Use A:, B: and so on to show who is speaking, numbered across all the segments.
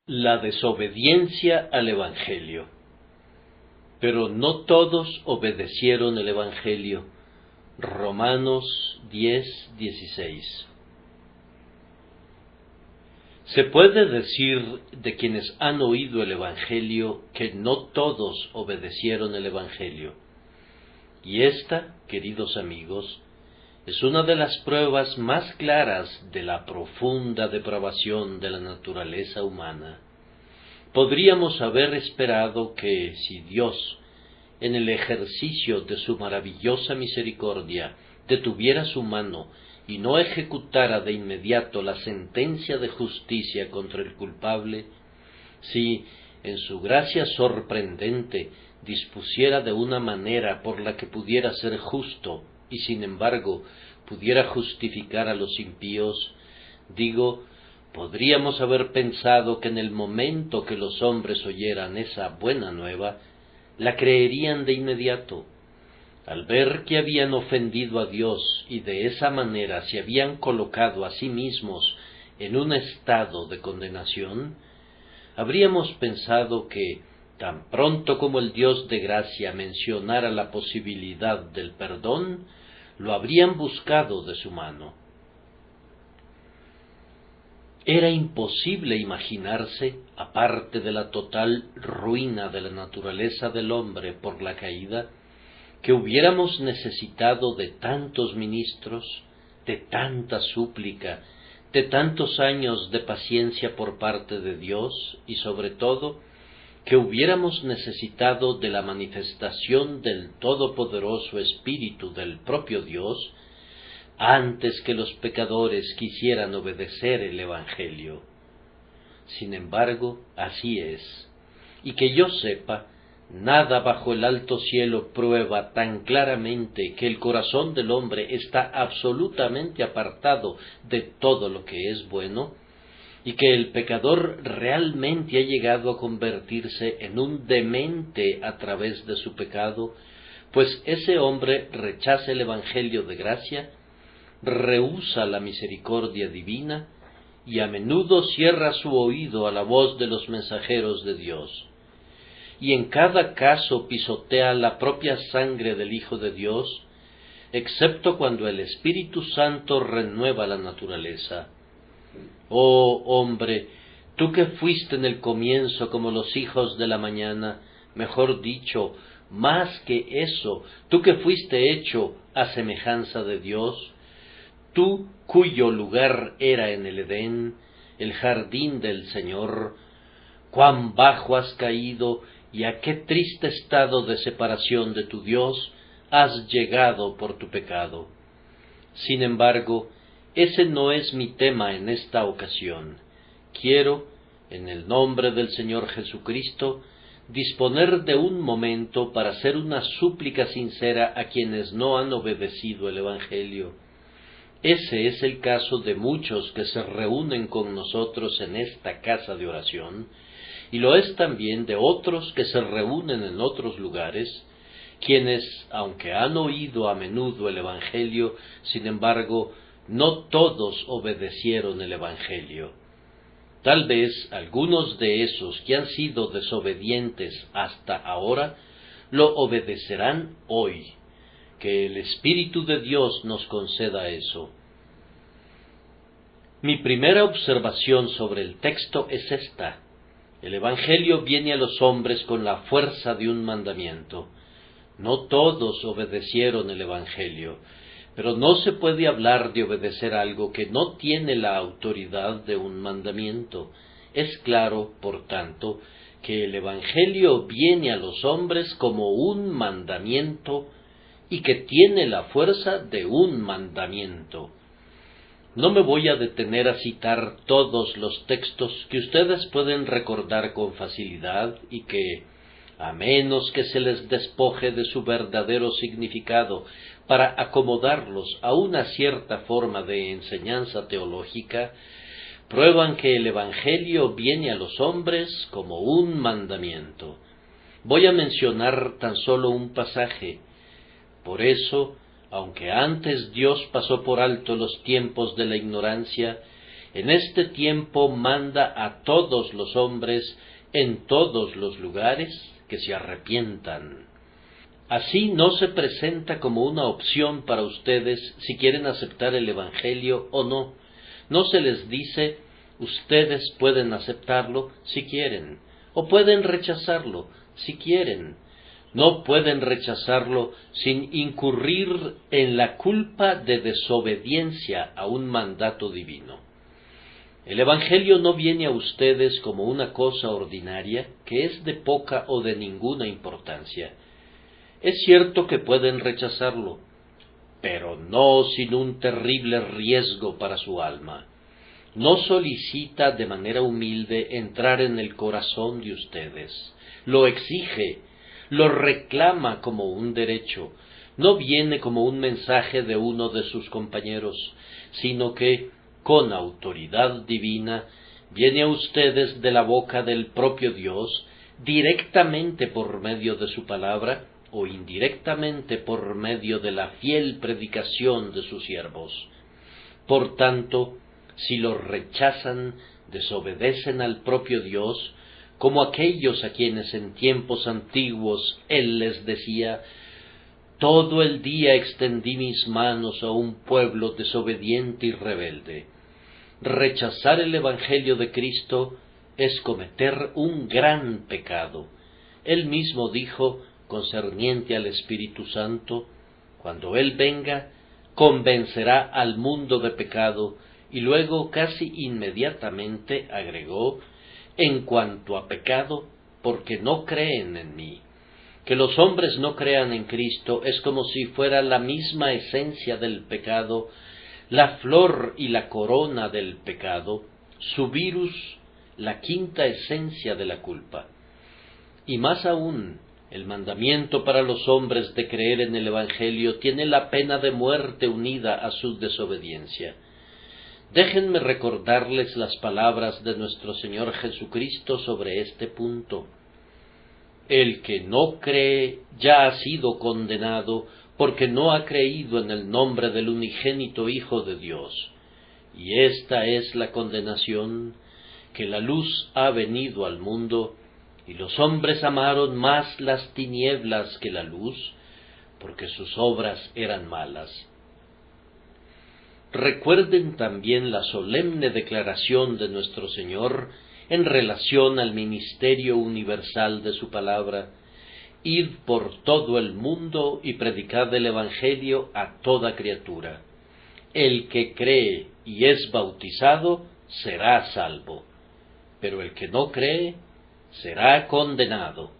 A: La desobediencia al Evangelio. Pero no todos obedecieron el Evangelio. Romanos 10:16. Se puede decir de quienes han oído el Evangelio que no todos obedecieron el Evangelio. Y esta, queridos amigos, es una de las pruebas más claras de la profunda depravación de la naturaleza humana. Podríamos haber esperado que, si Dios, en el ejercicio de su maravillosa misericordia, detuviera su mano y no ejecutara de inmediato la sentencia de justicia contra el culpable, si, en su gracia sorprendente, dispusiera de una manera por la que pudiera ser justo y sin embargo pudiera justificar a los impíos, podríamos haber pensado que en el momento que los hombres oyeran esa buena nueva, la creerían de inmediato. Al ver que habían ofendido a Dios y de esa manera se habían colocado a sí mismos en un estado de condenación, habríamos pensado que, tan pronto como el Dios de gracia mencionara la posibilidad del perdón, lo habrían buscado de su mano. Era imposible imaginarse, aparte de la total ruina de la naturaleza del hombre por la caída, que hubiéramos necesitado de tantos ministros, de tanta súplica, de tantos años de paciencia por parte de Dios y sobre todo, que hubiéramos necesitado de la manifestación del todopoderoso Espíritu del propio Dios, antes que los pecadores quisieran obedecer el Evangelio. Sin embargo, así es, y que yo sepa, nada bajo el alto cielo prueba tan claramente que el corazón del hombre está absolutamente apartado de todo lo que es bueno, y que el pecador realmente ha llegado a convertirse en un demente a través de su pecado, pues ese hombre rechaza el Evangelio de gracia, rehúsa la misericordia divina y a menudo cierra su oído a la voz de los mensajeros de Dios. Y en cada caso pisotea la propia sangre del Hijo de Dios, excepto cuando el Espíritu Santo renueva la naturaleza. Oh hombre, tú que fuiste en el comienzo como los hijos de la mañana, mejor dicho, más que eso, tú que fuiste hecho a semejanza de Dios, tú cuyo lugar era en el Edén, el jardín del Señor, cuán bajo has caído y a qué triste estado de separación de tu Dios has llegado por tu pecado. Sin embargo, ese no es mi tema en esta ocasión. Quiero, en el nombre del Señor Jesucristo, disponer de un momento para hacer una súplica sincera a quienes no han obedecido el Evangelio. Ese es el caso de muchos que se reúnen con nosotros en esta casa de oración, y lo es también de otros que se reúnen en otros lugares, quienes, aunque han oído a menudo el Evangelio, sin embargo, no todos obedecieron el Evangelio. Tal vez algunos de esos que han sido desobedientes hasta ahora, lo obedecerán hoy. Que el Espíritu de Dios nos conceda eso. Mi primera observación sobre el texto es esta. El Evangelio viene a los hombres con la fuerza de un mandamiento. No todos obedecieron el Evangelio, pero no se puede hablar de obedecer algo que no tiene la autoridad de un mandamiento. Es claro, por tanto, que el Evangelio viene a los hombres como un mandamiento y que tiene la fuerza de un mandamiento. No me voy a detener a citar todos los textos que ustedes pueden recordar con facilidad y que, a menos que se les despoje de su verdadero significado para acomodarlos a una cierta forma de enseñanza teológica, prueban que el Evangelio viene a los hombres como un mandamiento. Voy a mencionar tan solo un pasaje. Por eso, aunque antes Dios pasó por alto los tiempos de la ignorancia, en este tiempo manda a todos los hombres en todos los lugares que se arrepientan. Así no se presenta como una opción para ustedes si quieren aceptar el Evangelio o no. No se les dice, ustedes pueden aceptarlo si quieren, o pueden rechazarlo si quieren. No pueden rechazarlo sin incurrir en la culpa de desobediencia a un mandato divino. El Evangelio no viene a ustedes como una cosa ordinaria que es de poca o de ninguna importancia. Es cierto que pueden rechazarlo, pero no sin un terrible riesgo para su alma. No solicita de manera humilde entrar en el corazón de ustedes. Lo exige, lo reclama como un derecho. No viene como un mensaje de uno de sus compañeros, sino que, con autoridad divina, viene a ustedes de la boca del propio Dios, directamente por medio de su palabra, o indirectamente por medio de la fiel predicación de sus siervos. Por tanto, si lo rechazan, desobedecen al propio Dios, como aquellos a quienes en tiempos antiguos Él les decía, todo el día extendí mis manos a un pueblo desobediente y rebelde. Rechazar el Evangelio de Cristo es cometer un gran pecado. Él mismo dijo, concerniente al Espíritu Santo, cuando Él venga, convencerá al mundo de pecado, y luego casi inmediatamente agregó, en cuanto a pecado, porque no creen en mí. Que los hombres no crean en Cristo es como si fuera la misma esencia del pecado, la flor y la corona del pecado, su virus, la quinta esencia de la culpa. Y más aún, el mandamiento para los hombres de creer en el Evangelio tiene la pena de muerte unida a su desobediencia. Déjenme recordarles las palabras de nuestro Señor Jesucristo sobre este punto. El que no cree ya ha sido condenado porque no ha creído en el nombre del unigénito Hijo de Dios. Y esta es la condenación, que la luz ha venido al mundo, y los hombres amaron más las tinieblas que la luz, porque sus obras eran malas. Recuerden también la solemne declaración de nuestro Señor en relación al ministerio universal de su palabra: id por todo el mundo y predicad el Evangelio a toda criatura. El que cree y es bautizado será salvo, pero el que no cree será condenado.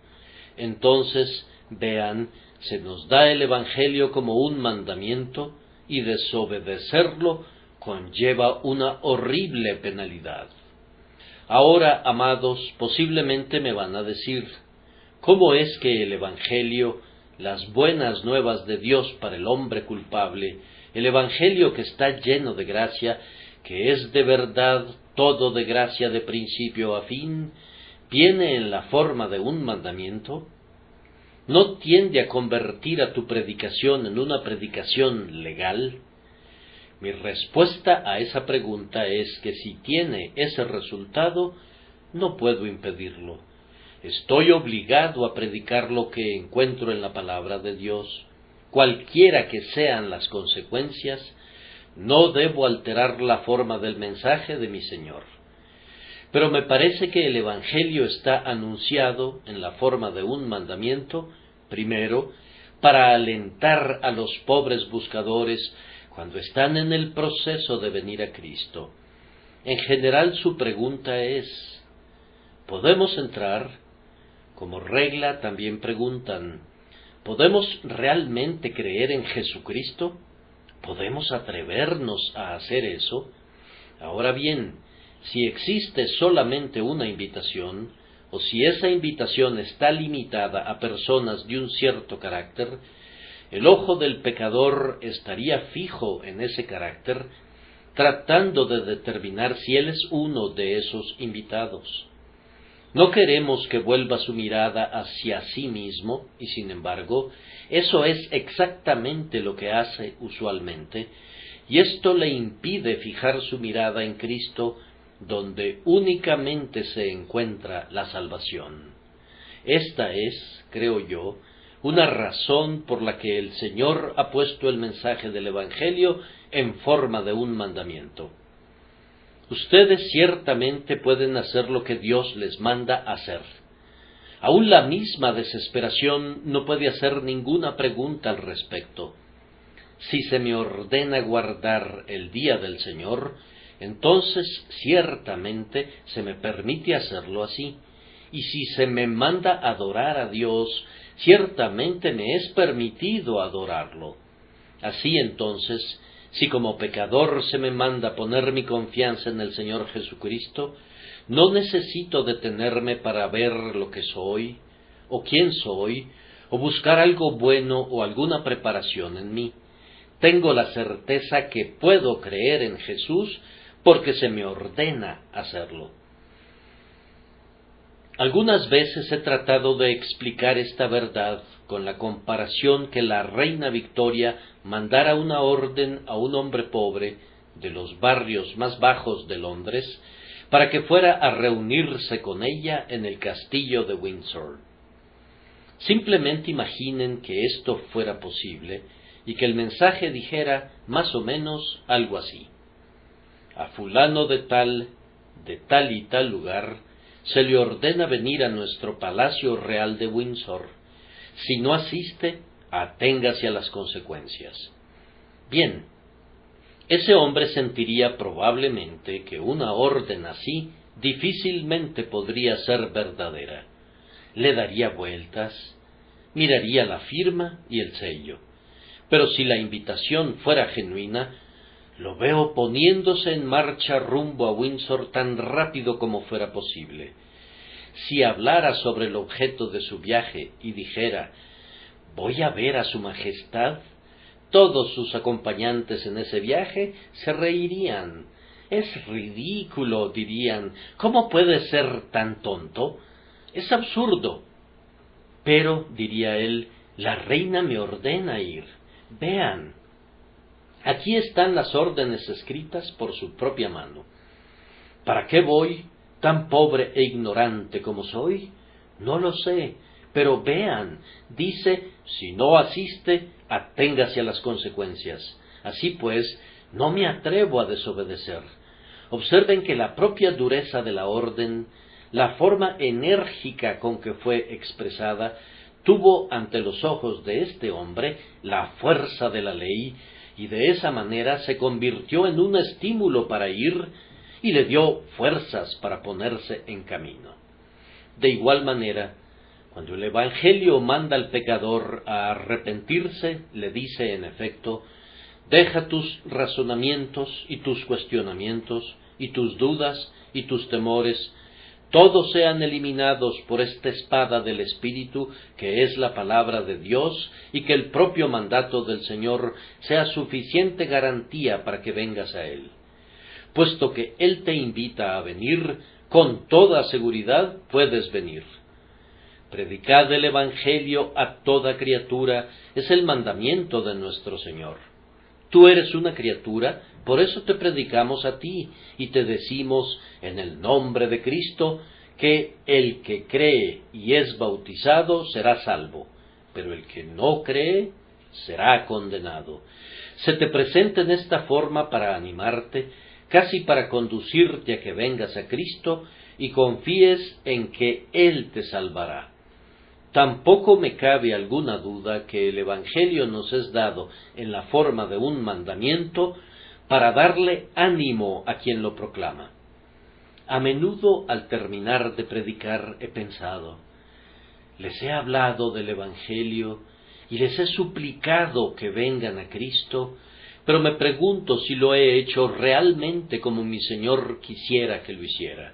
A: Entonces, vean, se nos da el Evangelio como un mandamiento, y desobedecerlo conlleva una horrible penalidad. Ahora, amados, posiblemente me van a decir, ¿cómo es que el Evangelio, las buenas nuevas de Dios para el hombre culpable, el Evangelio que está lleno de gracia, que es de verdad todo de gracia de principio a fin, viene en la forma de un mandamiento? ¿No tiende a convertir a tu predicación en una predicación legal? Mi respuesta a esa pregunta es que si tiene ese resultado, no puedo impedirlo. Estoy obligado a predicar lo que encuentro en la palabra de Dios. Cualquiera que sean las consecuencias, no debo alterar la forma del mensaje de mi Señor. Pero me parece que el Evangelio está anunciado en la forma de un mandamiento, primero, para alentar a los pobres buscadores cuando están en el proceso de venir a Cristo. En general su pregunta es, ¿podemos entrar? Como regla también preguntan, ¿podemos realmente creer en Jesucristo? ¿Podemos atrevernos a hacer eso? Ahora bien, si existe solamente una invitación, o si esa invitación está limitada a personas de un cierto carácter, el ojo del pecador estaría fijo en ese carácter, tratando de determinar si él es uno de esos invitados. No queremos que vuelva su mirada hacia sí mismo, y sin embargo, eso es exactamente lo que hace usualmente, y esto le impide fijar su mirada en Cristo, donde únicamente se encuentra la salvación. Esta es, creo yo, una razón por la que el Señor ha puesto el mensaje del Evangelio en forma de un mandamiento. Ustedes ciertamente pueden hacer lo que Dios les manda hacer. Aún la misma desesperación no puede hacer ninguna pregunta al respecto. Si se me ordena guardar el día del Señor, entonces ciertamente se me permite hacerlo así. Y si se me manda adorar a Dios, ciertamente me es permitido adorarlo. Así entonces, si como pecador se me manda poner mi confianza en el Señor Jesucristo, no necesito detenerme para ver lo que soy, o quién soy, o buscar algo bueno o alguna preparación en mí. Tengo la certeza que puedo creer en Jesús porque se me ordena hacerlo. Algunas veces he tratado de explicar esta verdad con la comparación que la reina Victoria mandara una orden a un hombre pobre de los barrios más bajos de Londres para que fuera a reunirse con ella en el castillo de Windsor. Simplemente imaginen que esto fuera posible y que el mensaje dijera más o menos algo así: a fulano de tal y tal lugar, se le ordena venir a nuestro palacio real de Windsor. Si no asiste, aténgase a las consecuencias. Bien, ese hombre sentiría probablemente que una orden así difícilmente podría ser verdadera. Le daría vueltas, miraría la firma y el sello. Pero si la invitación fuera genuina, lo veo poniéndose en marcha rumbo a Windsor tan rápido como fuera posible. Si hablara sobre el objeto de su viaje y dijera: «Voy a ver a su majestad», todos sus acompañantes en ese viaje se reirían. «Es ridículo», dirían. «¿Cómo puede ser tan tonto? Es absurdo». «Pero», diría él, «la reina me ordena ir. Vean, aquí están las órdenes escritas por su propia mano. ¿Para qué voy, tan pobre e ignorante como soy? No lo sé, pero vean, dice, si no asiste, aténgase a las consecuencias. Así pues, no me atrevo a desobedecer». Observen que la propia dureza de la orden, la forma enérgica con que fue expresada, tuvo ante los ojos de este hombre la fuerza de la ley, y de esa manera se convirtió en un estímulo para ir y le dio fuerzas para ponerse en camino. De igual manera, cuando el Evangelio manda al pecador a arrepentirse, le dice en efecto: «Deja tus razonamientos y tus cuestionamientos y tus dudas y tus temores, todos sean eliminados por esta espada del Espíritu, que es la palabra de Dios, y que el propio mandato del Señor sea suficiente garantía para que vengas a Él. Puesto que Él te invita a venir, con toda seguridad puedes venir. Predicad el Evangelio a toda criatura, es el mandamiento de nuestro Señor. Tú eres una criatura, por eso te predicamos a ti, y te decimos, en el nombre de Cristo, que el que cree y es bautizado será salvo, pero el que no cree será condenado». Se te presenta en esta forma para animarte, casi para conducirte a que vengas a Cristo y confíes en que Él te salvará. Tampoco me cabe alguna duda que el Evangelio nos es dado en la forma de un mandamiento para darle ánimo a quien lo proclama. A menudo al terminar de predicar he pensado: les he hablado del Evangelio y les he suplicado que vengan a Cristo, pero me pregunto si lo he hecho realmente como mi Señor quisiera que lo hiciera.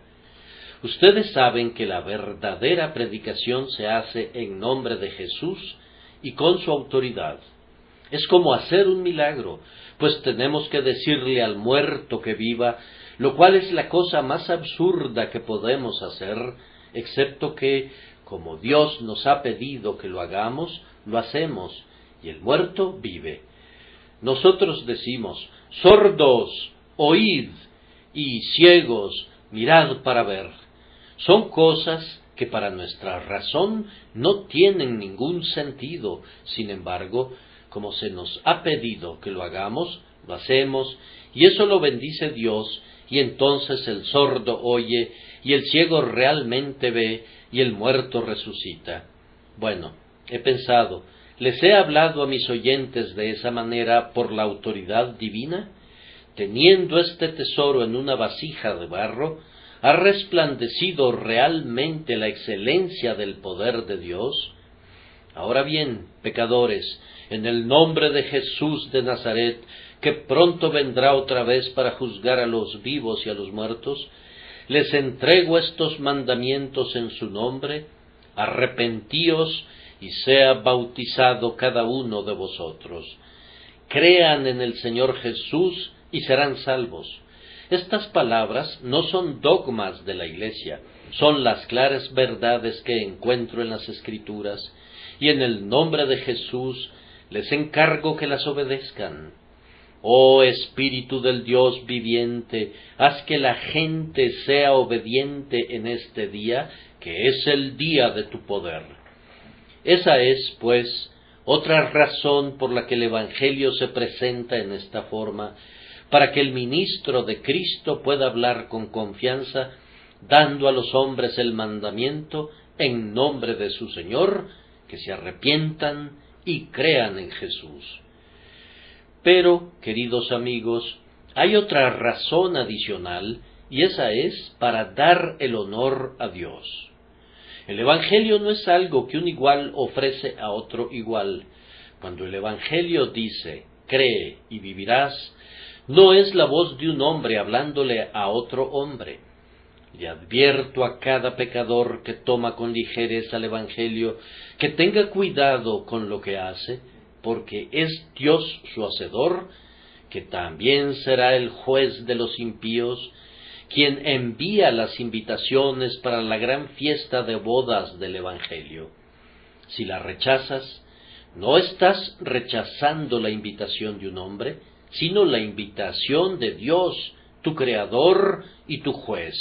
A: Ustedes saben que la verdadera predicación se hace en nombre de Jesús y con su autoridad. Es como hacer un milagro, pues tenemos que decirle al muerto que viva, lo cual es la cosa más absurda que podemos hacer, excepto que, como Dios nos ha pedido que lo hagamos, lo hacemos, y el muerto vive. Nosotros decimos: sordos, oíd, y ciegos, mirad para ver. Son cosas que para nuestra razón no tienen ningún sentido. Sin embargo, como se nos ha pedido que lo hagamos, lo hacemos, y eso lo bendice Dios, y entonces el sordo oye, y el ciego realmente ve, y el muerto resucita. Bueno, he pensado, ¿les he hablado a mis oyentes de esa manera por la autoridad divina? Teniendo este tesoro en una vasija de barro, ¿ha resplandecido realmente la excelencia del poder de Dios? Ahora bien, pecadores, en el nombre de Jesús de Nazaret, que pronto vendrá otra vez para juzgar a los vivos y a los muertos, les entrego estos mandamientos en su nombre: arrepentíos y sea bautizado cada uno de vosotros. Crean en el Señor Jesús y serán salvos. Estas palabras no son dogmas de la Iglesia, son las claras verdades que encuentro en las Escrituras, y en el nombre de Jesús les encargo que las obedezcan. Oh Espíritu del Dios viviente, haz que la gente sea obediente en este día, que es el día de tu poder. Esa es, pues, otra razón por la que el Evangelio se presenta en esta forma, para que el ministro de Cristo pueda hablar con confianza, dando a los hombres el mandamiento en nombre de su Señor, que se arrepientan y crean en Jesús. Pero, queridos amigos, hay otra razón adicional, y esa es para dar el honor a Dios. El Evangelio no es algo que un igual ofrece a otro igual. Cuando el Evangelio dice, cree y vivirás, no es la voz de un hombre hablándole a otro hombre. Le advierto a cada pecador que toma con ligereza el Evangelio que tenga cuidado con lo que hace, porque es Dios su hacedor, que también será el juez de los impíos, quien envía las invitaciones para la gran fiesta de bodas del Evangelio. Si la rechazas, no estás rechazando la invitación de un hombre, sino la invitación de Dios, tu Creador y tu juez.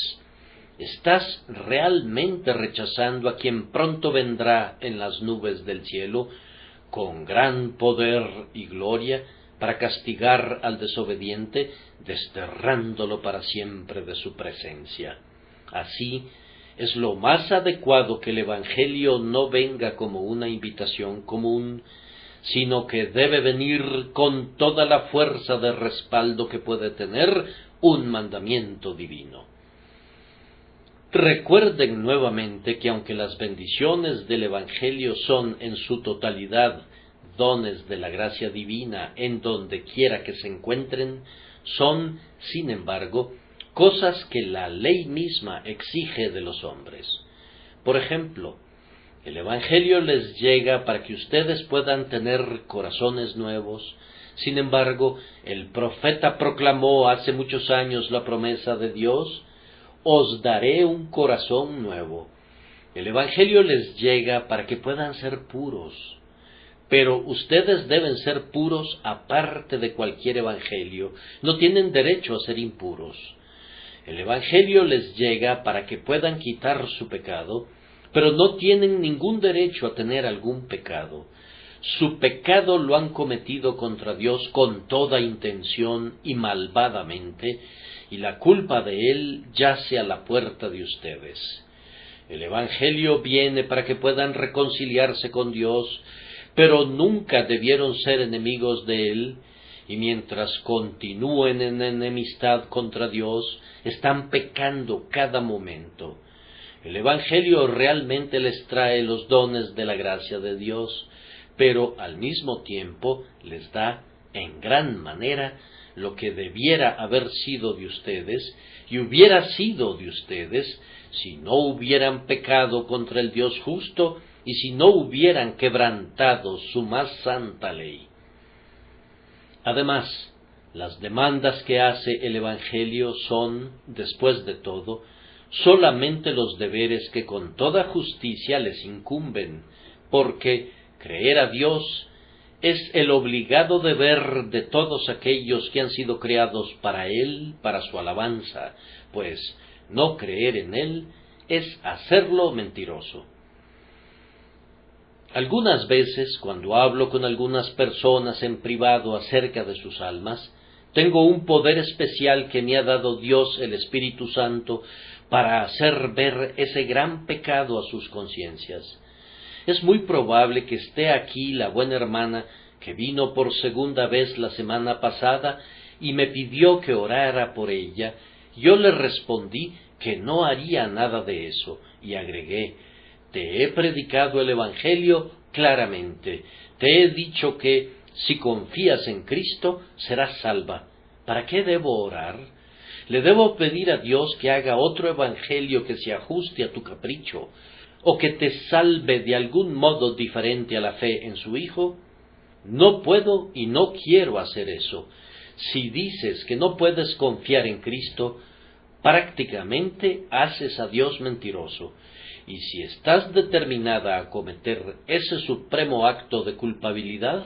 A: Estás realmente rechazando a quien pronto vendrá en las nubes del cielo, con gran poder y gloria, para castigar al desobediente, desterrándolo para siempre de su presencia. Así, es lo más adecuado que el Evangelio no venga como una invitación común, sino que debe venir con toda la fuerza de respaldo que puede tener un mandamiento divino. Recuerden nuevamente que aunque las bendiciones del Evangelio son en su totalidad dones de la gracia divina en donde quiera que se encuentren, son, sin embargo, cosas que la ley misma exige de los hombres. Por ejemplo, el Evangelio les llega para que ustedes puedan tener corazones nuevos. Sin embargo, el profeta proclamó hace muchos años la promesa de Dios: os daré un corazón nuevo. El Evangelio les llega para que puedan ser puros. Pero ustedes deben ser puros aparte de cualquier evangelio. No tienen derecho a ser impuros. El Evangelio les llega para que puedan quitar su pecado, pero no tienen ningún derecho a tener algún pecado. Su pecado lo han cometido contra Dios con toda intención y malvadamente, y la culpa de él yace a la puerta de ustedes. El Evangelio viene para que puedan reconciliarse con Dios, pero nunca debieron ser enemigos de él, y mientras continúen en enemistad contra Dios, están pecando cada momento. El Evangelio realmente les trae los dones de la gracia de Dios, pero al mismo tiempo les da en gran manera lo que debiera haber sido de ustedes, y hubiera sido de ustedes, si no hubieran pecado contra el Dios justo, y si no hubieran quebrantado su más santa ley. Además, las demandas que hace el Evangelio son, después de todo, solamente los deberes que con toda justicia les incumben, porque creer a Dios es el obligado deber de todos aquellos que han sido creados para Él, para su alabanza, pues no creer en Él es hacerlo mentiroso. Algunas veces, cuando hablo con algunas personas en privado acerca de sus almas, tengo un poder especial que me ha dado Dios el Espíritu Santo para hacer ver ese gran pecado a sus conciencias. Es muy probable que esté aquí la buena hermana que vino por segunda vez la semana pasada y me pidió que orara por ella. Yo le respondí que no haría nada de eso y agregué: te he predicado el Evangelio claramente, te he dicho que si confías en Cristo serás salva. ¿Para qué debo orar? ¿Le debo pedir a Dios que haga otro evangelio que se ajuste a tu capricho, o que te salve de algún modo diferente a la fe en su Hijo? No puedo y no quiero hacer eso. Si dices que no puedes confiar en Cristo, prácticamente haces a Dios mentiroso. Y si estás determinada a cometer ese supremo acto de culpabilidad,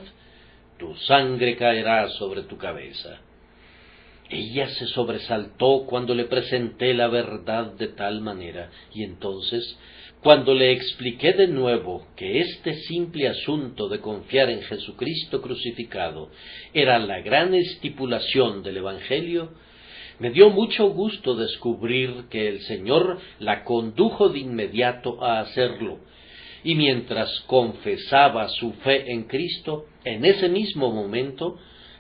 A: tu sangre caerá sobre tu cabeza. Ella se sobresaltó cuando le presenté la verdad de tal manera, y entonces, cuando le expliqué de nuevo que este simple asunto de confiar en Jesucristo crucificado era la gran estipulación del Evangelio, me dio mucho gusto descubrir que el Señor la condujo de inmediato a hacerlo, y mientras confesaba su fe en Cristo, en ese mismo momento,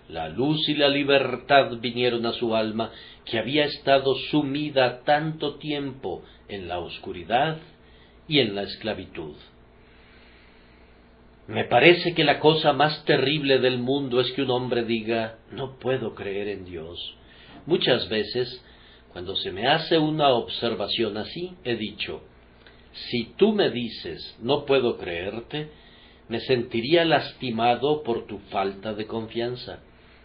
A: la luz y la libertad vinieron a su alma, que había estado sumida tanto tiempo en la oscuridad y en la esclavitud. Me parece que la cosa más terrible del mundo es que un hombre diga: no puedo creer en Dios. Muchas veces, cuando se me hace una observación así, he dicho: si tú me dices no puedo creerte, me sentiría lastimado por tu falta de confianza.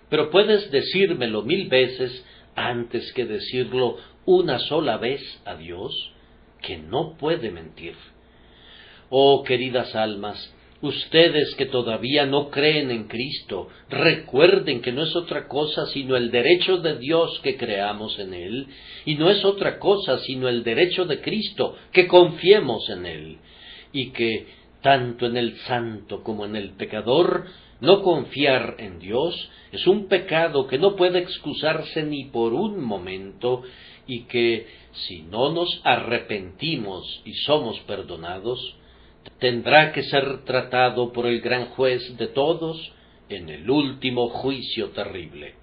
A: Pero puedes decírmelo 1000 veces antes que decirlo una sola vez a Dios, que no puede mentir. Oh, queridas almas, ustedes que todavía no creen en Cristo, recuerden que no es otra cosa sino el derecho de Dios que creamos en Él, y no es otra cosa sino el derecho de Cristo que confiemos en Él, y que, tanto en el santo como en el pecador, no confiar en Dios es un pecado que no puede excusarse ni por un momento, y que, si no nos arrepentimos y somos perdonados, tendrá que ser tratado por el gran juez de todos en el último juicio terrible.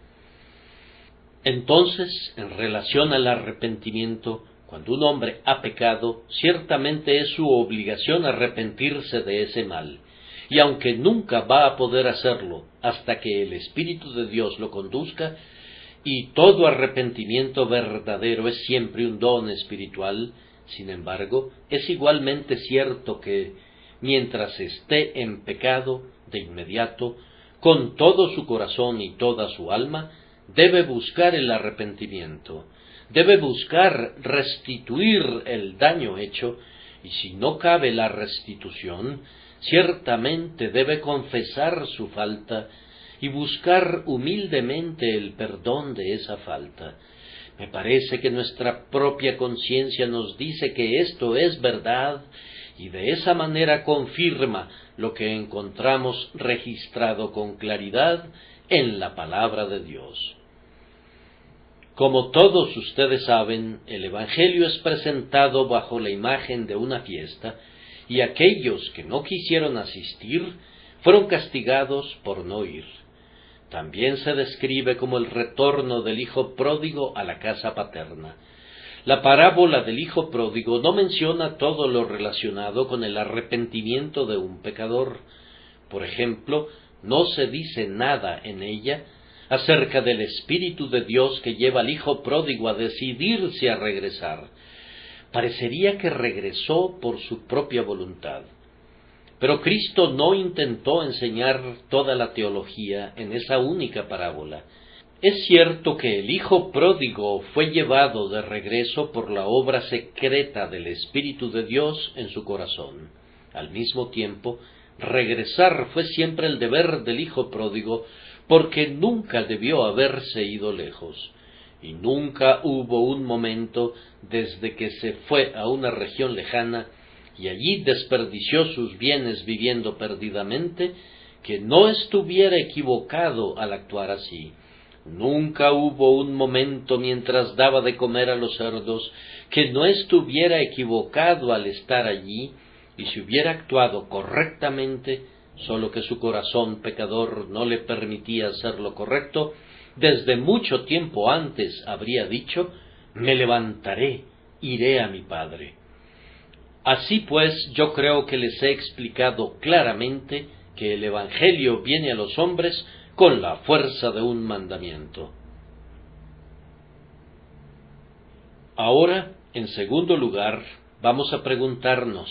A: Entonces, en relación al arrepentimiento, cuando un hombre ha pecado, ciertamente es su obligación arrepentirse de ese mal, y aunque nunca va a poder hacerlo hasta que el Espíritu de Dios lo conduzca, y todo arrepentimiento verdadero es siempre un don espiritual, sin embargo, es igualmente cierto que, mientras esté en pecado, de inmediato, con todo su corazón y toda su alma, debe buscar el arrepentimiento, debe buscar restituir el daño hecho, y si no cabe la restitución, ciertamente debe confesar su falta y buscar humildemente el perdón de esa falta. Me parece que nuestra propia conciencia nos dice que esto es verdad, y de esa manera confirma lo que encontramos registrado con claridad en la palabra de Dios. Como todos ustedes saben, el Evangelio es presentado bajo la imagen de una fiesta, y aquellos que no quisieron asistir fueron castigados por no ir. También se describe como el retorno del hijo pródigo a la casa paterna. La parábola del hijo pródigo no menciona todo lo relacionado con el arrepentimiento de un pecador. Por ejemplo, no se dice nada en ella acerca del Espíritu de Dios que lleva al hijo pródigo a decidirse a regresar. Parecería que regresó por su propia voluntad. Pero Cristo no intentó enseñar toda la teología en esa única parábola. Es cierto que el hijo pródigo fue llevado de regreso por la obra secreta del Espíritu de Dios en su corazón. Al mismo tiempo, regresar fue siempre el deber del hijo pródigo, porque nunca debió haberse ido lejos, y nunca hubo un momento desde que se fue a una región lejana y allí desperdició sus bienes viviendo perdidamente, que no estuviera equivocado al actuar así. Nunca hubo un momento mientras daba de comer a los cerdos que no estuviera equivocado al estar allí, y si hubiera actuado correctamente, solo que su corazón pecador no le permitía hacer lo correcto, desde mucho tiempo antes habría dicho: me levantaré, iré a mi Padre. Así pues, yo creo que les he explicado claramente que el Evangelio viene a los hombres con la fuerza de un mandamiento. Ahora, en segundo lugar, vamos a preguntarnos: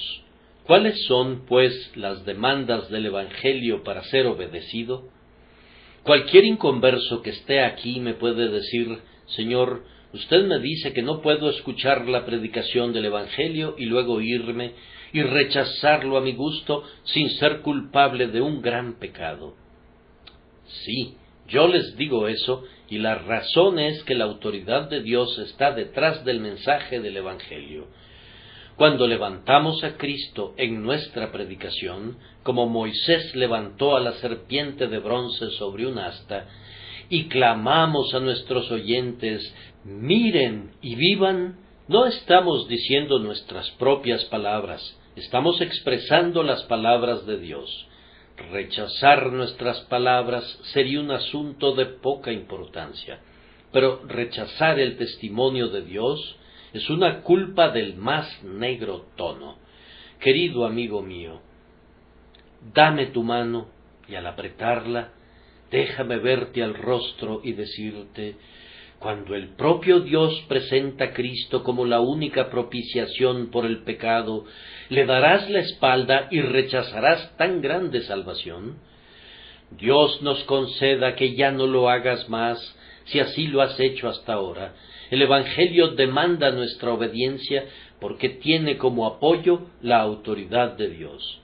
A: ¿cuáles son, pues, las demandas del Evangelio para ser obedecido? Cualquier inconverso que esté aquí me puede decir: Señor, usted me dice que no puedo escuchar la predicación del Evangelio y luego irme y rechazarlo a mi gusto sin ser culpable de un gran pecado. Sí, yo les digo eso, y la razón es que la autoridad de Dios está detrás del mensaje del Evangelio. Cuando levantamos a Cristo en nuestra predicación, como Moisés levantó a la serpiente de bronce sobre un asta, y clamamos a nuestros oyentes: miren y vivan, no estamos diciendo nuestras propias palabras, estamos expresando las palabras de Dios. Rechazar nuestras palabras sería un asunto de poca importancia, pero rechazar el testimonio de Dios es una culpa del más negro tono. Querido amigo mío, dame tu mano, y al apretarla, déjame verte al rostro y decirte: cuando el propio Dios presenta a Cristo como la única propiciación por el pecado, ¿le darás la espalda y rechazarás tan grande salvación? Dios nos conceda que ya no lo hagas más, si así lo has hecho hasta ahora. El Evangelio demanda nuestra obediencia porque tiene como apoyo la autoridad de Dios.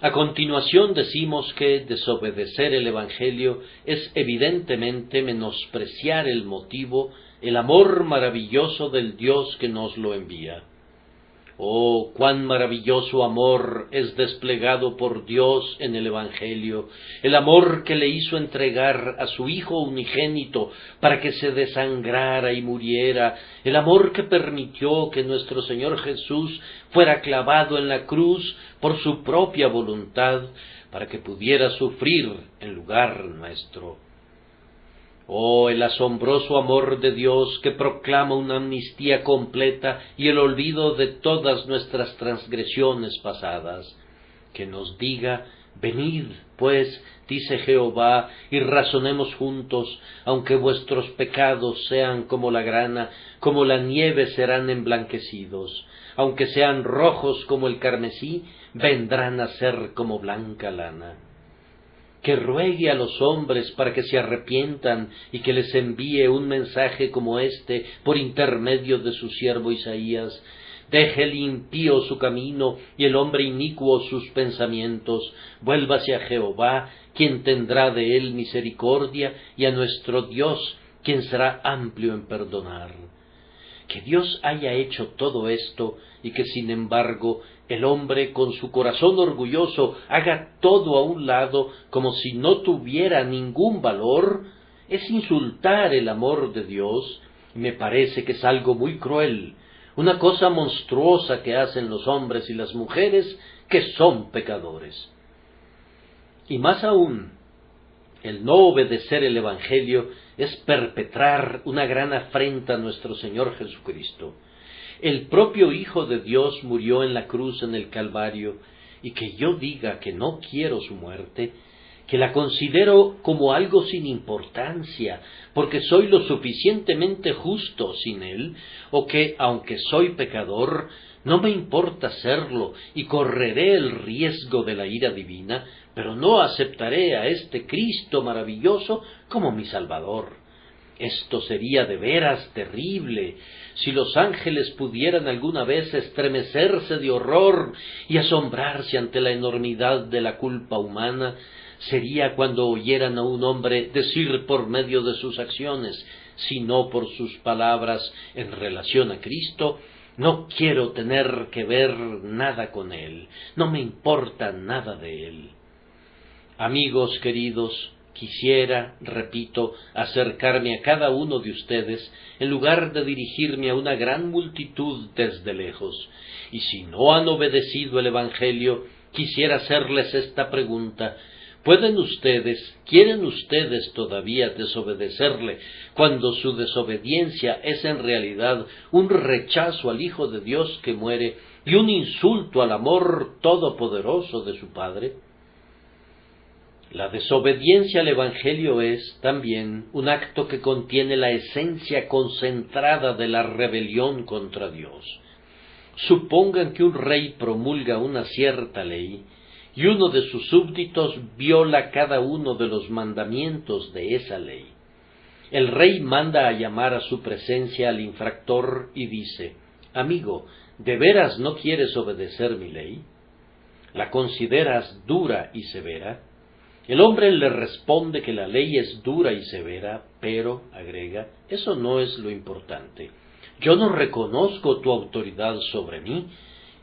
A: A continuación decimos que desobedecer el Evangelio es evidentemente menospreciar el motivo, el amor maravilloso del Dios que nos lo envía. Oh, cuán maravilloso amor es desplegado por Dios en el Evangelio, el amor que le hizo entregar a su Hijo unigénito para que se desangrara y muriera, el amor que permitió que nuestro Señor Jesús fuera clavado en la cruz por su propia voluntad, para que pudiera sufrir en lugar nuestro. Oh, el asombroso amor de Dios que proclama una amnistía completa y el olvido de todas nuestras transgresiones pasadas, que nos diga: venid, pues, dice Jehová, y razonemos juntos, aunque vuestros pecados sean como la grana, como la nieve serán emblanquecidos, aunque sean rojos como el carmesí, vendrán a ser como blanca lana. Que ruegue a los hombres para que se arrepientan y que les envíe un mensaje como este por intermedio de su siervo Isaías: deje el impío su camino y el hombre inicuo sus pensamientos, vuélvase a Jehová, quien tendrá de él misericordia, y a nuestro Dios, quien será amplio en perdonar. Que Dios haya hecho todo esto y que sin embargo el hombre con su corazón orgulloso haga todo a un lado como si no tuviera ningún valor, es insultar el amor de Dios, y me parece que es algo muy cruel, una cosa monstruosa que hacen los hombres y las mujeres que son pecadores. Y más aún, el no obedecer el Evangelio es perpetrar una gran afrenta a nuestro Señor Jesucristo. El propio Hijo de Dios murió en la cruz en el Calvario, y que yo diga que no quiero su muerte, que la considero como algo sin importancia, porque soy lo suficientemente justo sin él, o que, aunque soy pecador, no me importa serlo y correré el riesgo de la ira divina, pero no aceptaré a este Cristo maravilloso como mi Salvador. Esto sería de veras terrible. Si los ángeles pudieran alguna vez estremecerse de horror y asombrarse ante la enormidad de la culpa humana, sería cuando oyeran a un hombre decir por medio de sus acciones, si no por sus palabras en relación a Cristo: no quiero tener que ver nada con él, no me importa nada de él. Amigos queridos, quisiera, repito, acercarme a cada uno de ustedes en lugar de dirigirme a una gran multitud desde lejos, y si no han obedecido el Evangelio, quisiera hacerles esta pregunta: quieren ustedes todavía desobedecerle cuando su desobediencia es en realidad un rechazo al Hijo de Dios que muere y un insulto al amor todopoderoso de su Padre? La desobediencia al Evangelio es, también, un acto que contiene la esencia concentrada de la rebelión contra Dios. Supongan que un rey promulga una cierta ley, y uno de sus súbditos viola cada uno de los mandamientos de esa ley. El rey manda a llamar a su presencia al infractor y dice: «Amigo, ¿de veras no quieres obedecer mi ley? ¿La consideras dura y severa?». El hombre le responde que la ley es dura y severa, pero, agrega, eso no es lo importante. Yo no reconozco tu autoridad sobre mí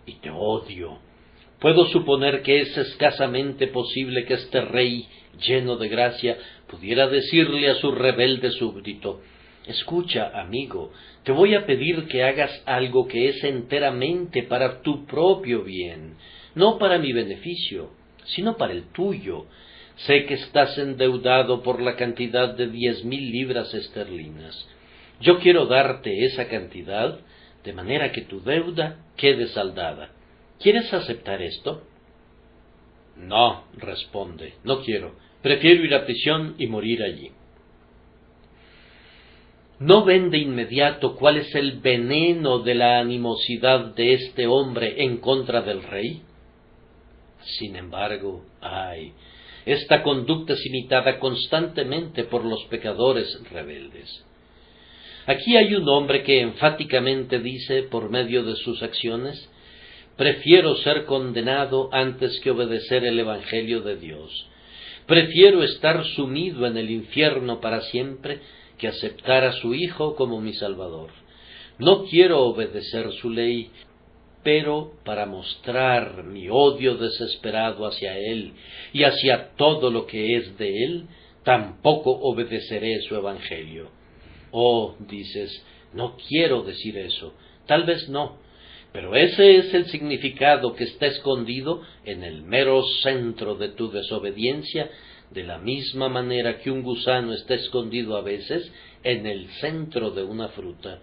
A: y te odio. Puedo suponer que es escasamente posible que este rey, lleno de gracia, pudiera decirle a su rebelde súbdito: «Escucha, amigo, te voy a pedir que hagas algo que es enteramente para tu propio bien, no para mi beneficio, sino para el tuyo. Sé que estás endeudado por la cantidad de 10,000 libras esterlinas. Yo quiero darte esa cantidad, de manera que tu deuda quede saldada. ¿Quieres aceptar esto?». «No», responde, «no quiero. Prefiero ir a prisión y morir allí». ¿No ven de inmediato cuál es el veneno de la animosidad de este hombre en contra del rey? Sin embargo, esta conducta es imitada constantemente por los pecadores rebeldes. Aquí hay un hombre que enfáticamente dice, por medio de sus acciones: «Prefiero ser condenado antes que obedecer el Evangelio de Dios. Prefiero estar sumido en el infierno para siempre que aceptar a su Hijo como mi Salvador. No quiero obedecer su ley, pero para mostrar mi odio desesperado hacia Él y hacia todo lo que es de Él, tampoco obedeceré su Evangelio». «Oh», dices, «no quiero decir eso». Tal vez no, pero ese es el significado que está escondido en el mero centro de tu desobediencia, de la misma manera que un gusano está escondido a veces en el centro de una fruta.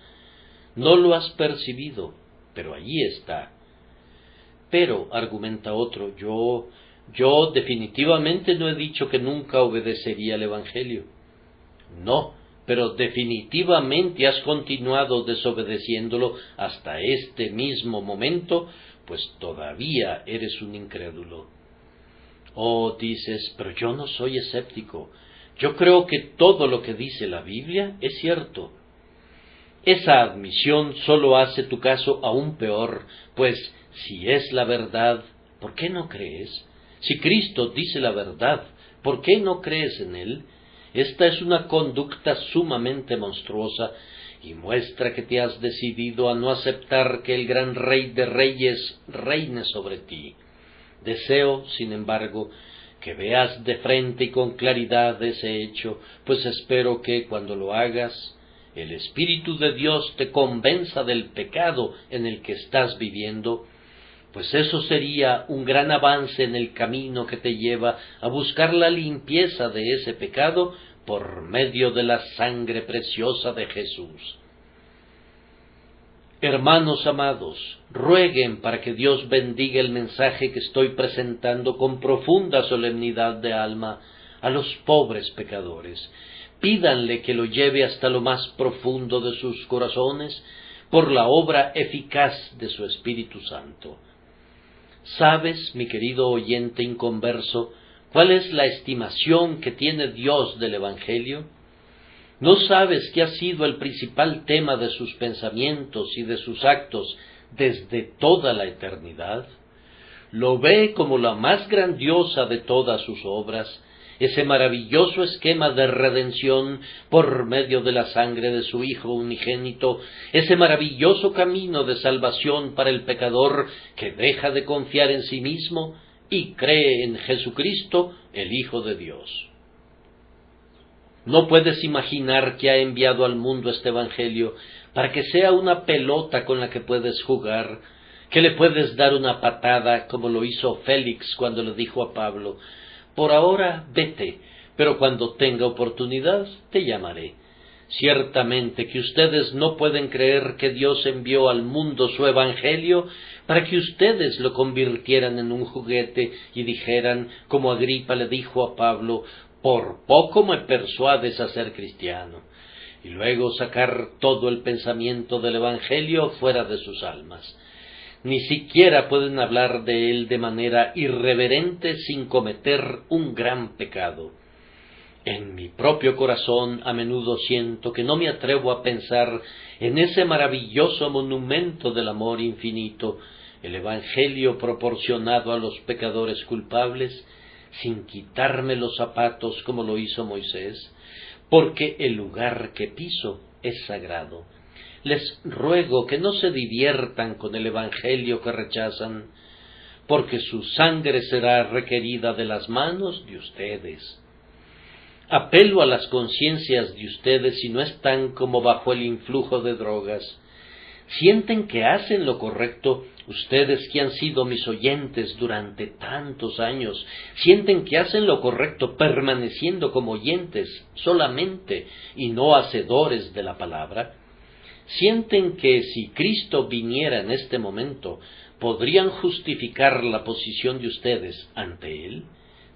A: No lo has percibido, pero allí está. «Pero», argumenta otro, yo definitivamente no he dicho que nunca obedecería el Evangelio». «No, pero definitivamente has continuado desobedeciéndolo hasta este mismo momento, pues todavía eres un incrédulo». «Oh», dices, «pero yo no soy escéptico. Yo creo que todo lo que dice la Biblia es cierto». Esa admisión solo hace tu caso aún peor, pues si es la verdad, ¿por qué no crees? Si Cristo dice la verdad, ¿por qué no crees en Él? Esta es una conducta sumamente monstruosa y muestra que te has decidido a no aceptar que el gran Rey de Reyes reine sobre ti. Deseo, sin embargo, que veas de frente y con claridad ese hecho, pues espero que, cuando lo hagas, el Espíritu de Dios te convenza del pecado en el que estás viviendo, pues eso sería un gran avance en el camino que te lleva a buscar la limpieza de ese pecado por medio de la sangre preciosa de Jesús. Hermanos amados, rueguen para que Dios bendiga el mensaje que estoy presentando con profunda solemnidad de alma a los pobres pecadores. Pídanle que lo lleve hasta lo más profundo de sus corazones por la obra eficaz de su Espíritu Santo. ¿Sabes, mi querido oyente inconverso, cuál es la estimación que tiene Dios del Evangelio? ¿No sabes que ha sido el principal tema de sus pensamientos y de sus actos desde toda la eternidad? Lo ve como la más grandiosa de todas sus obras, ese maravilloso esquema de redención por medio de la sangre de su Hijo unigénito, ese maravilloso camino de salvación para el pecador que deja de confiar en sí mismo y cree en Jesucristo, el Hijo de Dios. No puedes imaginar que ha enviado al mundo este Evangelio para que sea una pelota con la que puedes jugar, que le puedes dar una patada como lo hizo Félix cuando le dijo a Pablo: por ahora vete, pero cuando tenga oportunidad te llamaré. Ciertamente que ustedes no pueden creer que Dios envió al mundo su Evangelio para que ustedes lo convirtieran en un juguete y dijeran, como Agripa le dijo a Pablo: por poco me persuades a ser cristiano, y luego sacar todo el pensamiento del Evangelio fuera de sus almas. Ni siquiera pueden hablar de él de manera irreverente sin cometer un gran pecado. En mi propio corazón a menudo siento que no me atrevo a pensar en ese maravilloso monumento del amor infinito, el Evangelio proporcionado a los pecadores culpables, sin quitarme los zapatos como lo hizo Moisés, porque el lugar que piso es sagrado. Les ruego que no se diviertan con el Evangelio que rechazan, porque su sangre será requerida de las manos de ustedes. Apelo a las conciencias de ustedes si no están como bajo el influjo de drogas. ¿Sienten que hacen lo correcto ustedes que han sido mis oyentes durante tantos años? ¿Sienten que hacen lo correcto permaneciendo como oyentes solamente y no hacedores de la palabra? ¿Sienten que si Cristo viniera en este momento, podrían justificar la posición de ustedes ante Él?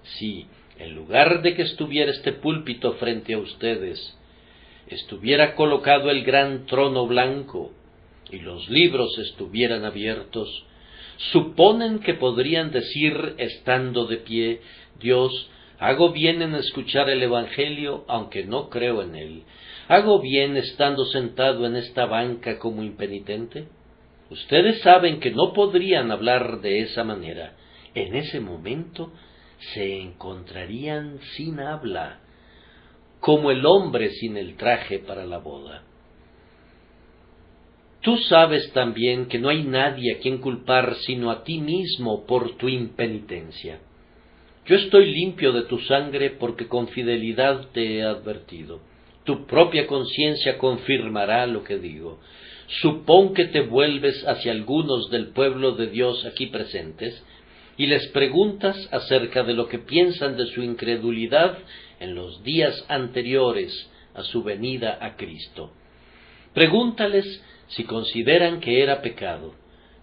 A: Si, en lugar de que estuviera este púlpito frente a ustedes, estuviera colocado el gran trono blanco y los libros estuvieran abiertos, ¿suponen que podrían decir, estando de pie: Dios, hago bien en escuchar el Evangelio, aunque no creo en él? ¿Hago bien estando sentado en esta banca como impenitente? Ustedes saben que no podrían hablar de esa manera. En ese momento se encontrarían sin habla, como el hombre sin el traje para la boda. Tú sabes también que no hay nadie a quien culpar sino a ti mismo por tu impenitencia. Yo estoy limpio de tu sangre porque con fidelidad te he advertido. Tu propia conciencia confirmará lo que digo. Supón que te vuelves hacia algunos del pueblo de Dios aquí presentes y les preguntas acerca de lo que piensan de su incredulidad en los días anteriores a su venida a Cristo. Pregúntales si consideran que era pecado.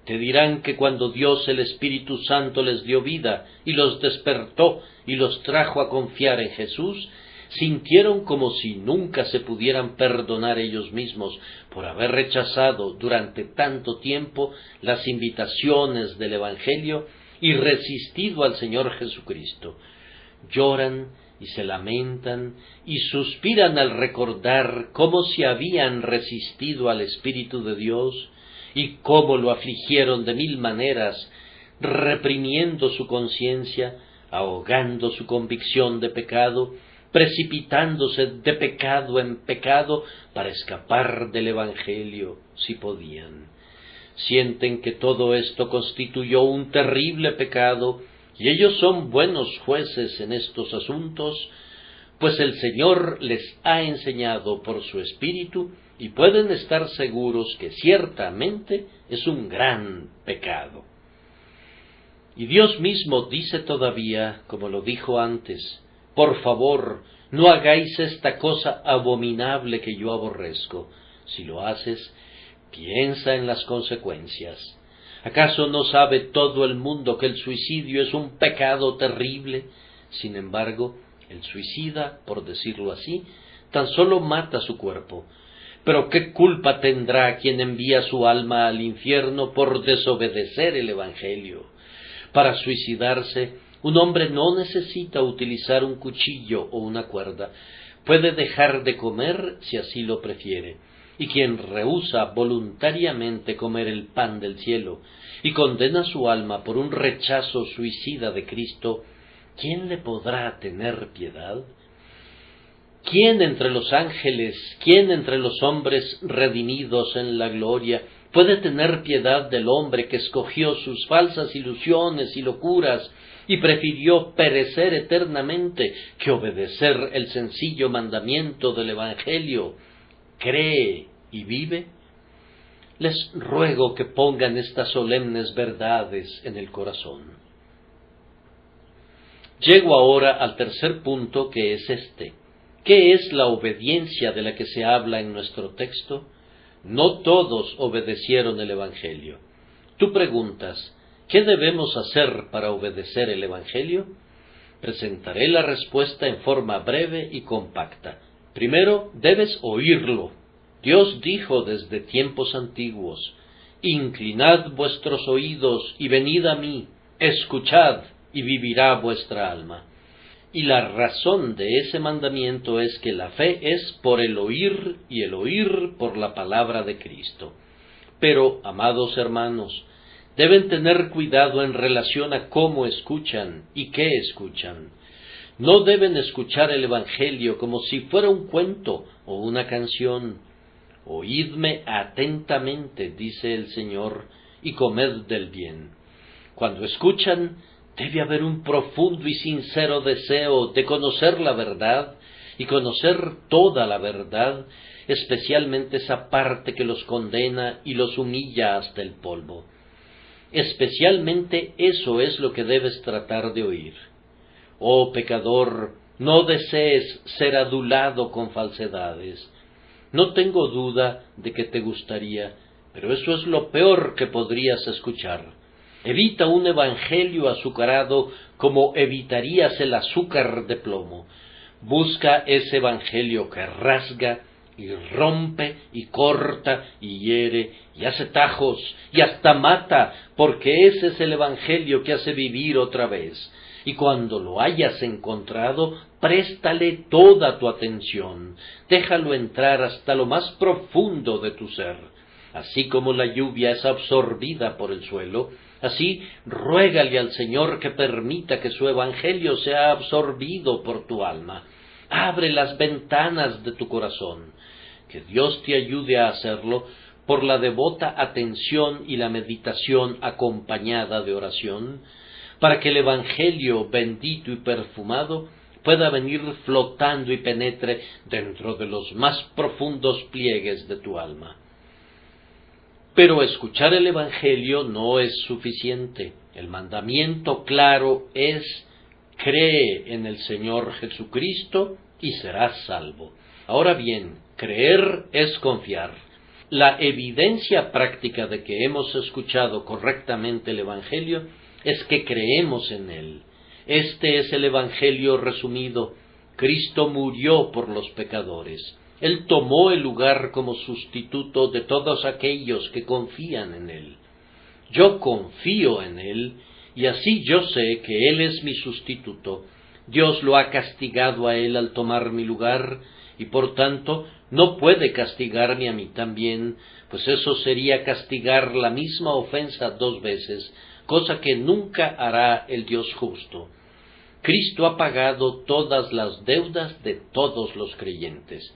A: Te dirán que cuando Dios el Espíritu Santo les dio vida y los despertó y los trajo a confiar en Jesús, sintieron como si nunca se pudieran perdonar ellos mismos por haber rechazado durante tanto tiempo las invitaciones del Evangelio y resistido al Señor Jesucristo. Lloran y se lamentan y suspiran al recordar cómo se habían resistido al Espíritu de Dios y cómo lo afligieron de mil maneras, reprimiendo su conciencia, ahogando su convicción de pecado, precipitándose de pecado en pecado para escapar del Evangelio si podían. Sienten que todo esto constituyó un terrible pecado y ellos son buenos jueces en estos asuntos, pues el Señor les ha enseñado por su Espíritu y pueden estar seguros que ciertamente es un gran pecado. Y Dios mismo dice todavía, como lo dijo antes: por favor, no hagáis esta cosa abominable que yo aborrezco. Si lo haces, piensa en las consecuencias. ¿Acaso no sabe todo el mundo que el suicidio es un pecado terrible? Sin embargo, el suicida, por decirlo así, tan solo mata su cuerpo. Pero ¿qué culpa tendrá quien envía su alma al infierno por desobedecer el Evangelio? Para suicidarse, un hombre no necesita utilizar un cuchillo o una cuerda, puede dejar de comer si así lo prefiere, y quien rehúsa voluntariamente comer el pan del cielo y condena su alma por un rechazo suicida de Cristo, ¿quién le podrá tener piedad? ¿Quién entre los ángeles, quién entre los hombres redimidos en la gloria, puede tener piedad del hombre que escogió sus falsas ilusiones y locuras y prefirió perecer eternamente que obedecer el sencillo mandamiento del Evangelio? ¿Cree y vive? Les ruego que pongan estas solemnes verdades en el corazón. Llego ahora al tercer punto, que es este. ¿Qué es la obediencia de la que se habla en nuestro texto? No todos obedecieron el Evangelio. Tú preguntas, ¿qué debemos hacer para obedecer el Evangelio? Presentaré la respuesta en forma breve y compacta. Primero, debes oírlo. Dios dijo desde tiempos antiguos, «Inclinad vuestros oídos y venid a mí, escuchad y vivirá vuestra alma». Y la razón de ese mandamiento es que la fe es por el oír y el oír por la palabra de Cristo. Pero, amados hermanos, deben tener cuidado en relación a cómo escuchan y qué escuchan. No deben escuchar el Evangelio como si fuera un cuento o una canción. Oídme atentamente, dice el Señor, y comed del bien. Cuando escuchan, debe haber un profundo y sincero deseo de conocer la verdad y conocer toda la verdad, especialmente esa parte que los condena y los humilla hasta el polvo. Especialmente eso es lo que debes tratar de oír. Oh pecador, no desees ser adulado con falsedades. No tengo duda de que te gustaría, pero eso es lo peor que podrías escuchar. Evita un evangelio azucarado como evitarías el azúcar de plomo. Busca ese evangelio que rasga y rompe y corta y hiere y hace tajos y hasta mata, porque ese es el evangelio que hace vivir otra vez. Y cuando lo hayas encontrado, préstale toda tu atención, déjalo entrar hasta lo más profundo de tu ser. Así como la lluvia es absorbida por el suelo, así ruégale al Señor que permita que su evangelio sea absorbido por tu alma. Abre las ventanas de tu corazón. Que Dios te ayude a hacerlo por la devota atención y la meditación acompañada de oración, para que el evangelio bendito y perfumado pueda venir flotando y penetre dentro de los más profundos pliegues de tu alma. Pero escuchar el evangelio no es suficiente. El mandamiento claro es: cree en el Señor Jesucristo y serás salvo. Ahora bien, creer es confiar. La evidencia práctica de que hemos escuchado correctamente el evangelio es que creemos en él. Este es el evangelio resumido. Cristo murió por los pecadores. Él tomó el lugar como sustituto de todos aquellos que confían en él. Yo confío en él, y así yo sé que él es mi sustituto. Dios lo ha castigado a él al tomar mi lugar, y por tanto no puede castigarme a mí también, pues eso sería castigar la misma ofensa dos veces, cosa que nunca hará el Dios justo. Cristo ha pagado todas las deudas de todos los creyentes.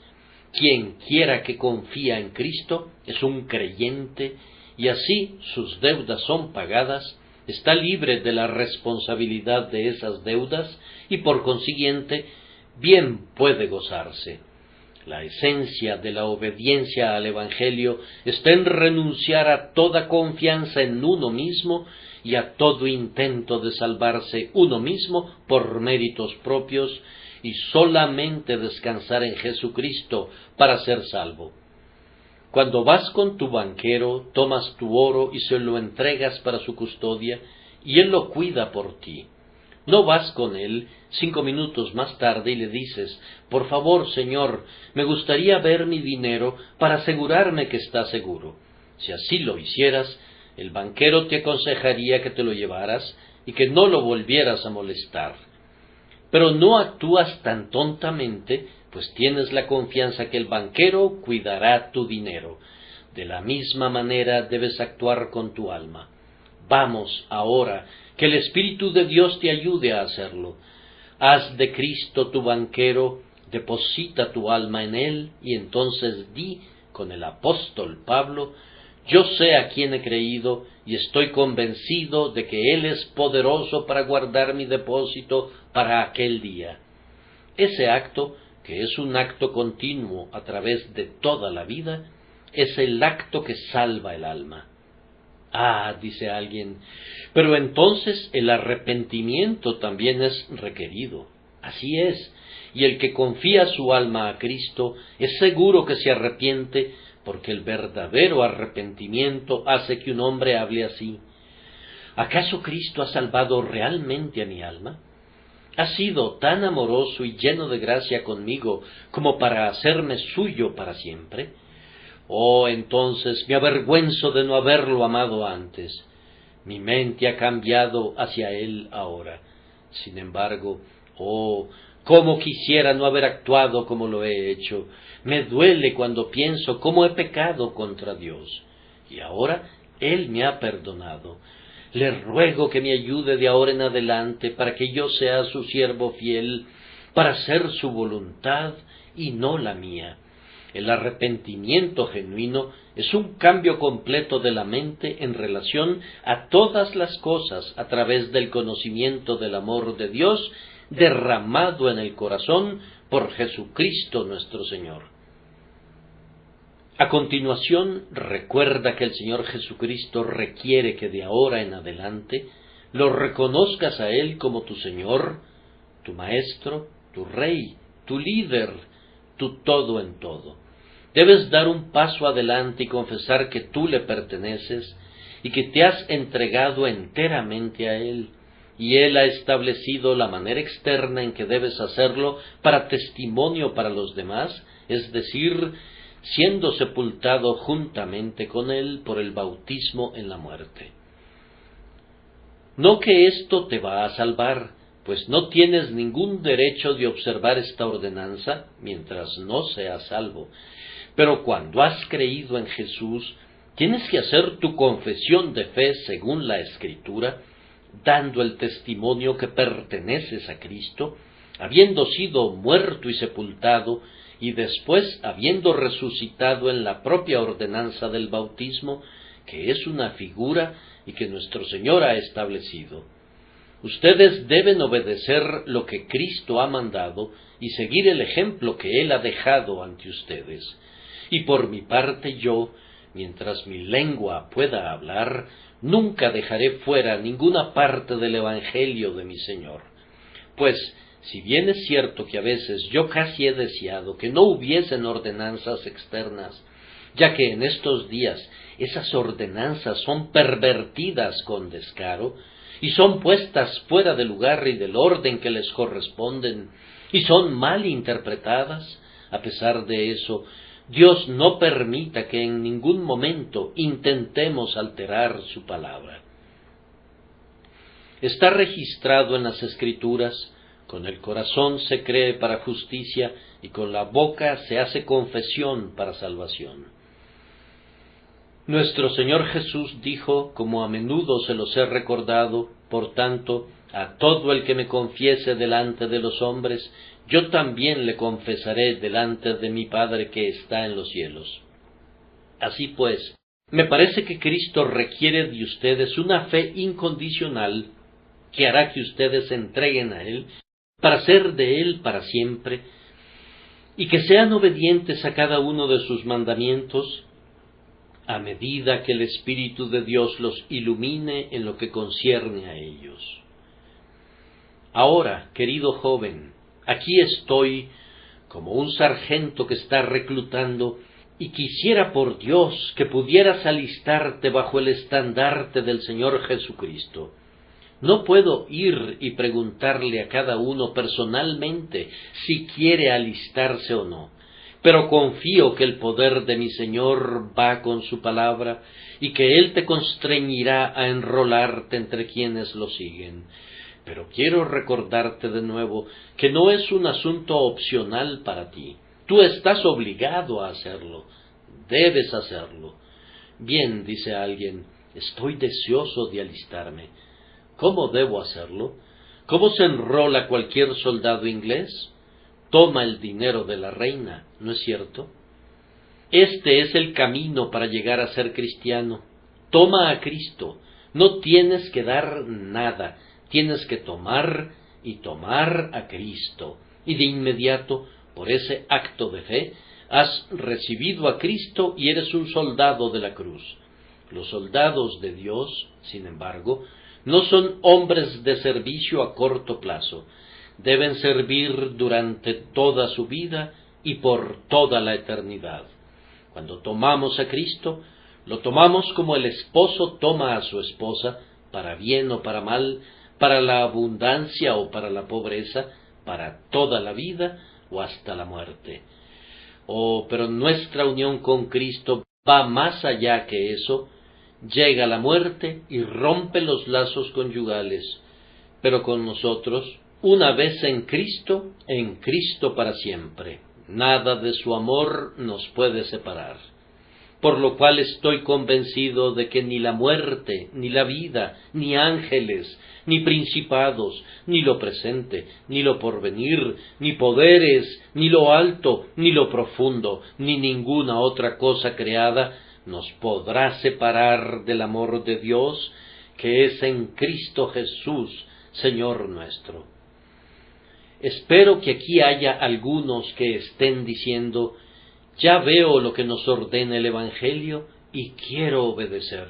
A: Quien quiera que confía en Cristo es un creyente, y así sus deudas son pagadas, está libre de la responsabilidad de esas deudas, y por consiguiente bien puede gozarse. La esencia de la obediencia al Evangelio está en renunciar a toda confianza en uno mismo y a todo intento de salvarse uno mismo por méritos propios, y solamente descansar en Jesucristo para ser salvo. Cuando vas con tu banquero, tomas tu oro y se lo entregas para su custodia, y él lo cuida por ti. No vas con él 5 minutos más tarde y le dices: por favor, Señor, me gustaría ver mi dinero para asegurarme que está seguro. Si así lo hicieras, el banquero te aconsejaría que te lo llevaras y que no lo volvieras a molestar. Pero no actúas tan tontamente, pues tienes la confianza que el banquero cuidará tu dinero. De la misma manera debes actuar con tu alma. Vamos ahora, que el Espíritu de Dios te ayude a hacerlo. Haz de Cristo tu banquero, deposita tu alma en Él, y entonces di con el apóstol Pablo: yo sé a quién he creído, y estoy convencido de que Él es poderoso para guardar mi depósito para aquel día. Ese acto, que es un acto continuo a través de toda la vida, es el acto que salva el alma. Ah, dice alguien, pero entonces el arrepentimiento también es requerido. Así es, y el que confía su alma a Cristo es seguro que se arrepiente, porque el verdadero arrepentimiento hace que un hombre hable así: ¿acaso Cristo ha salvado realmente a mi alma? ¿Ha sido tan amoroso y lleno de gracia conmigo como para hacerme suyo para siempre? Oh, entonces me avergüenzo de no haberlo amado antes. Mi mente ha cambiado hacia Él ahora. Sin embargo, oh, cómo quisiera no haber actuado como lo he hecho. Me duele cuando pienso cómo he pecado contra Dios. Y ahora Él me ha perdonado. Le ruego que me ayude de ahora en adelante para que yo sea su siervo fiel, para hacer su voluntad y no la mía. El arrepentimiento genuino es un cambio completo de la mente en relación a todas las cosas a través del conocimiento del amor de Dios derramado en el corazón por Jesucristo nuestro Señor. A continuación, recuerda que el Señor Jesucristo requiere que de ahora en adelante lo reconozcas a Él como tu Señor, tu Maestro, tu Rey, tu líder, tu todo en todo. Debes dar un paso adelante y confesar que tú le perteneces y que te has entregado enteramente a Él, y Él ha establecido la manera externa en que debes hacerlo para testimonio para los demás, es decir, siendo sepultado juntamente con Él por el bautismo en la muerte. No que esto te va a salvar, pues no tienes ningún derecho de observar esta ordenanza mientras no seas salvo. Pero cuando has creído en Jesús, tienes que hacer tu confesión de fe según la Escritura, dando el testimonio que perteneces a Cristo, habiendo sido muerto y sepultado, y después habiendo resucitado en la propia ordenanza del bautismo, que es una figura y que nuestro Señor ha establecido. Ustedes deben obedecer lo que Cristo ha mandado y seguir el ejemplo que Él ha dejado ante ustedes. Y por mi parte yo, mientras mi lengua pueda hablar, nunca dejaré fuera ninguna parte del Evangelio de mi Señor. Pues, si bien es cierto que a veces yo casi he deseado que no hubiesen ordenanzas externas, ya que en estos días esas ordenanzas son pervertidas con descaro, y son puestas fuera del lugar y del orden que les corresponden, y son mal interpretadas, a pesar de eso, Dios no permita que en ningún momento intentemos alterar su palabra. Está registrado en las Escrituras: con el corazón se cree para justicia y con la boca se hace confesión para salvación. Nuestro Señor Jesús dijo, como a menudo se los he recordado: por tanto, a todo el que me confiese delante de los hombres, yo también le confesaré delante de mi Padre que está en los cielos. Así pues, me parece que Cristo requiere de ustedes una fe incondicional que hará que ustedes se entreguen a Él para ser de Él para siempre, y que sean obedientes a cada uno de sus mandamientos, a medida que el Espíritu de Dios los ilumine en lo que concierne a ellos. Ahora, querido joven, aquí estoy como un sargento que está reclutando, y quisiera por Dios que pudieras alistarte bajo el estandarte del Señor Jesucristo. No puedo ir y preguntarle a cada uno personalmente si quiere alistarse o no, pero confío que el poder de mi Señor va con su palabra y que Él te constreñirá a enrolarte entre quienes lo siguen. Pero quiero recordarte de nuevo que no es un asunto opcional para ti. Tú estás obligado a hacerlo. Debes hacerlo. Bien, dice alguien, estoy deseoso de alistarme. ¿Cómo debo hacerlo? ¿Cómo se enrola cualquier soldado inglés? Toma el dinero de la reina, ¿no es cierto? Este es el camino para llegar a ser cristiano. Toma a Cristo. No tienes que dar nada. Tienes que tomar y tomar a Cristo. Y de inmediato, por ese acto de fe, has recibido a Cristo y eres un soldado de la cruz. Los soldados de Dios, sin embargo, no son hombres de servicio a corto plazo. Deben servir durante toda su vida y por toda la eternidad. Cuando tomamos a Cristo, lo tomamos como el esposo toma a su esposa, para bien o para mal, para la abundancia o para la pobreza, para toda la vida o hasta la muerte. Pero nuestra unión con Cristo va más allá que eso. Llega la muerte y rompe los lazos conyugales, pero con nosotros, una vez en Cristo para siempre. Nada de su amor nos puede separar. Por lo cual estoy convencido de que ni la muerte, ni la vida, ni ángeles, ni principados, ni lo presente, ni lo porvenir, ni poderes, ni lo alto, ni lo profundo, ni ninguna otra cosa creada nos podrá separar del amor de Dios, que es en Cristo Jesús, Señor nuestro. Espero que aquí haya algunos que estén diciendo: ya veo lo que nos ordena el Evangelio y quiero obedecer,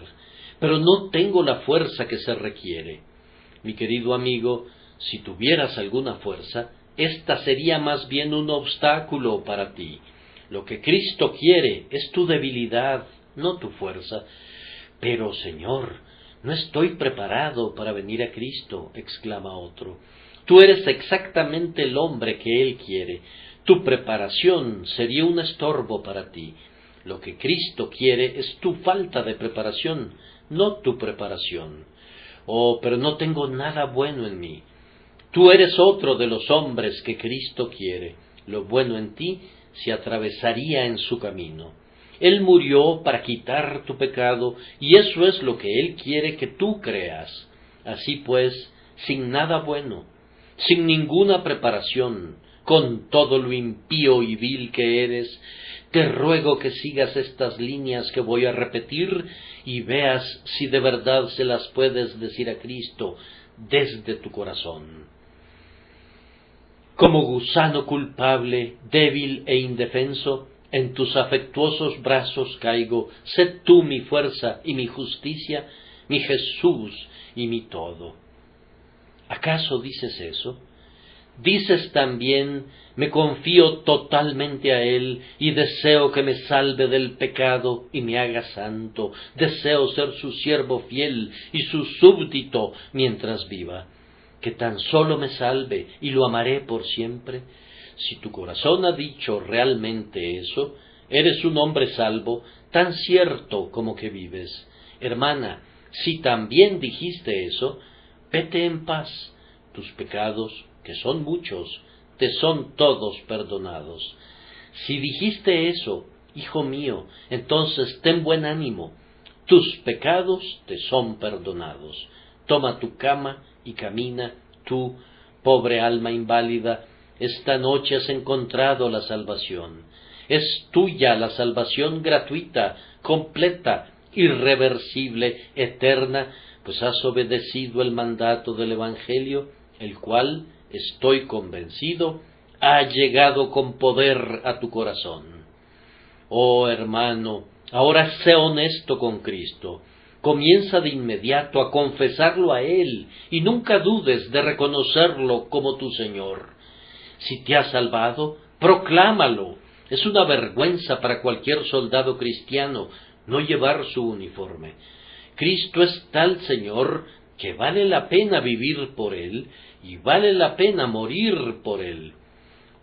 A: pero no tengo la fuerza que se requiere. Mi querido amigo, si tuvieras alguna fuerza, esta sería más bien un obstáculo para ti. Lo que Cristo quiere es tu debilidad, no tu fuerza. Pero, Señor, no estoy preparado para venir a Cristo, exclama otro. Tú eres exactamente el hombre que Él quiere. Tu preparación sería un estorbo para ti. Lo que Cristo quiere es tu falta de preparación, no tu preparación. Pero no tengo nada bueno en mí. Tú eres otro de los hombres que Cristo quiere. Lo bueno en ti se atravesaría en su camino. Él murió para quitar tu pecado, y eso es lo que Él quiere que tú creas. Así pues, sin nada bueno, sin ninguna preparación, con todo lo impío y vil que eres, te ruego que sigas estas líneas que voy a repetir y veas si de verdad se las puedes decir a Cristo desde tu corazón. Como gusano culpable, débil e indefenso, en tus afectuosos brazos caigo. Sé tú mi fuerza y mi justicia, mi Jesús y mi todo. ¿Acaso dices eso? Dices también: me confío totalmente a Él y deseo que me salve del pecado y me haga santo. Deseo ser su siervo fiel y su súbdito mientras viva. Que tan solo me salve y lo amaré por siempre. Si tu corazón ha dicho realmente eso, eres un hombre salvo, tan cierto como que vives. Hermana, si también dijiste eso, vete en paz. Tus pecados, que son muchos, te son todos perdonados. Si dijiste eso, hijo mío, entonces ten buen ánimo. Tus pecados te son perdonados. Toma tu cama y camina. Tú, pobre alma inválida, esta noche has encontrado la salvación. Es tuya la salvación gratuita, completa, irreversible, eterna, pues has obedecido el mandato del Evangelio, el cual, estoy convencido, ha llegado con poder a tu corazón. Oh hermano, ahora sé honesto con Cristo. Comienza de inmediato a confesarlo a Él y nunca dudes de reconocerlo como tu Señor. Si te ha salvado, proclámalo. Es una vergüenza para cualquier soldado cristiano no llevar su uniforme. Cristo es tal Señor que vale la pena vivir por Él y vale la pena morir por Él.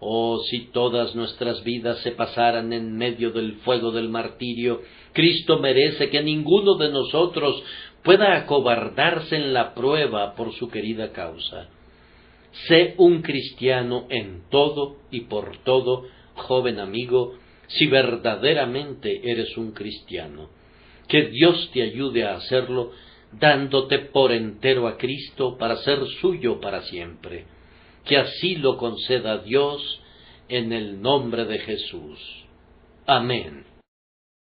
A: Oh, si todas nuestras vidas se pasaran en medio del fuego del martirio, Cristo merece que ninguno de nosotros pueda acobardarse en la prueba por su querida causa. Sé un cristiano en todo y por todo, joven amigo, si verdaderamente eres un cristiano. Que Dios te ayude a hacerlo, dándote por entero a Cristo para ser suyo para siempre. Que así lo conceda Dios en el nombre de Jesús. Amén.